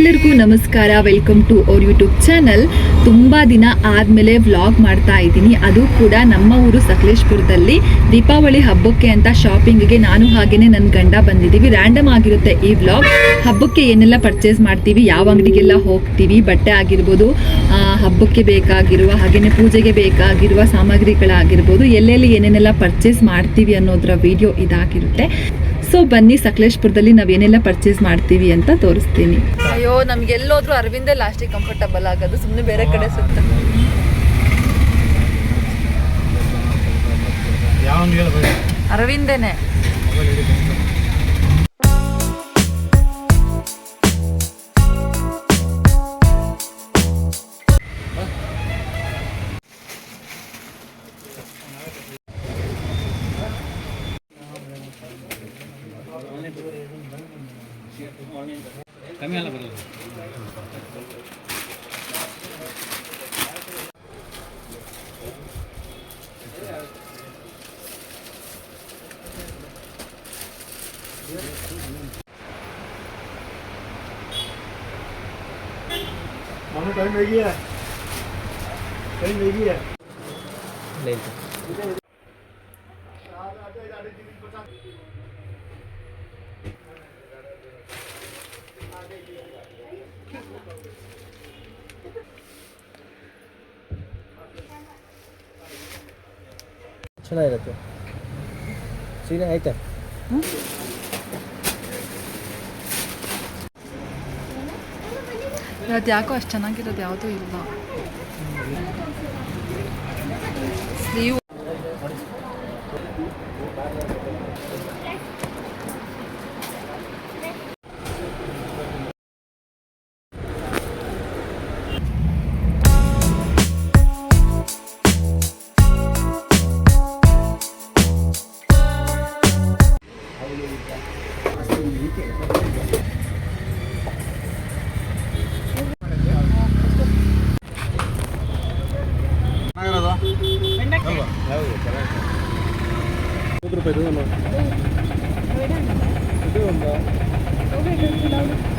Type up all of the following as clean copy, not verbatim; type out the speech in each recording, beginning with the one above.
ಎಲ್ಲರಿಗೂ ನಮಸ್ಕಾರ. Welcome to our YouTube channel. ತುಂಬ ದಿನ ಆದಮೇಲೆ ವ್ಲಾಗ್ ಮಾಡ್ತಾ ಇದ್ದೀನಿ. ಅದು ಕೂಡ ನಮ್ಮ ಊರು ಸಕಲೇಶಪುರದಲ್ಲಿ ದೀಪಾವಳಿ ಹಬ್ಬಕ್ಕೆ ಅಂತ ಶಾಪಿಂಗ್ಗೆ ನಾನು ಹಾಗೆಯೇ ನನ್ನ ಗಂಡ ಬಂದಿದ್ದೀವಿ. ರ್ಯಾಂಡಮ್ ಆಗಿರುತ್ತೆ ಈ ವ್ಲಾಗ್. ಹಬ್ಬಕ್ಕೆ ಏನೆಲ್ಲ ಪರ್ಚೇಸ್ ಮಾಡ್ತೀವಿ, ಯಾವ ಅಂಗಡಿಗೆಲ್ಲ ಹೋಗ್ತೀವಿ, ಬಟ್ಟೆ ಆಗಿರ್ಬೋದು, ಹಬ್ಬಕ್ಕೆ ಬೇಕಾಗಿರುವ ಹಾಗೆಯೇ ಪೂಜೆಗೆ ಬೇಕಾಗಿರುವ ಸಾಮಗ್ರಿಗಳಾಗಿರ್ಬೋದು, ಎಲ್ಲೆಲ್ಲಿ ಏನೇನೆಲ್ಲ ಪರ್ಚೇಸ್ ಮಾಡ್ತೀವಿ ಅನ್ನೋದರ ವಿಡಿಯೋ ಇದಾಗಿರುತ್ತೆ. ಸೊ ಬನ್ನಿ, ಸಕಲೇಶಪುರದಲ್ಲಿ ನಾವೇನೆಲ್ಲ ಪರ್ಚೇಸ್ ಮಾಡ್ತೀವಿ ಅಂತ ತೋರಿಸ್ತೀನಿ. ಅಯ್ಯೋ, ನಮ್ಗೆ ಎಲ್ಲೋದ್ರೂ ಅರವಿಂದೇ ಲಾಸ್ಟಿಗೆ ಕಂಫರ್ಟಬಲ್ ಆಗೋದು, ಸುಮ್ಮನೆ ಬೇರೆ ಕಡೆ ಸುತ್ತ. ಅರವಿಂದೇನೆ. ಕಮ್ಮಿ ಅಲ್ಲ ಬರೋದು. टाइम लगी है, टाइम लगी है। ಚೆನ್ನಾಗಿರುತ್ತೆ ಸೀರೆ ಆಯ್ತಾ? ಇವತ್ತು ಯಾಕೋ ಅಷ್ಟು ಚೆನ್ನಾಗಿರೋದು ಯಾವುದೂ ಇಲ್ಲ. ಸ್ಲೀವ್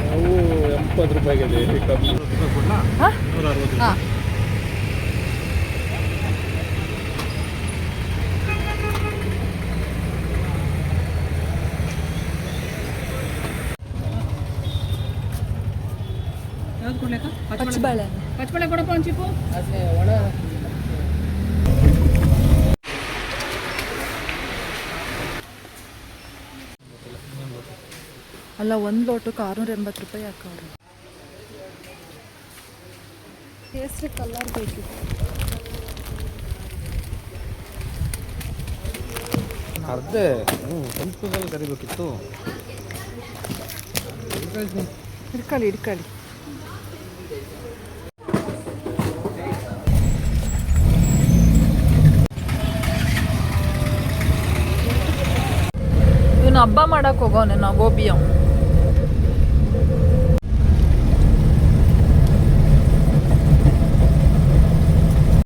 ನಾವು 80 ರೂಪಾಯಿಗೆ ಪಚ್ಚಬಾಳೆ ಕೊಡಪ್ಪ ಒಂದು ಚಿಪ್ಪು. ಅಲ್ಲ, ಒಂದು ಲೋಟಕ್ಕೆ 680 ರೂಪಾಯಿ ಹಾಕೋರು. ಕೇಸರಿ ಕಲರ್ ಬೇಕಿತ್ತು. ಅರ್ಧೆ ಸಂಸ್ಕೃತದಲ್ಲಿ ಕರಿಬೇಕಿತ್ತು. ಹಿಡ್ಕೊಳ್ಳಿ. ಇವನು ಹಬ್ಬ ಮಾಡಕ್ಕೆ ಹೋಗೋನೆ ನಾವು ಗೋಬಿಯ.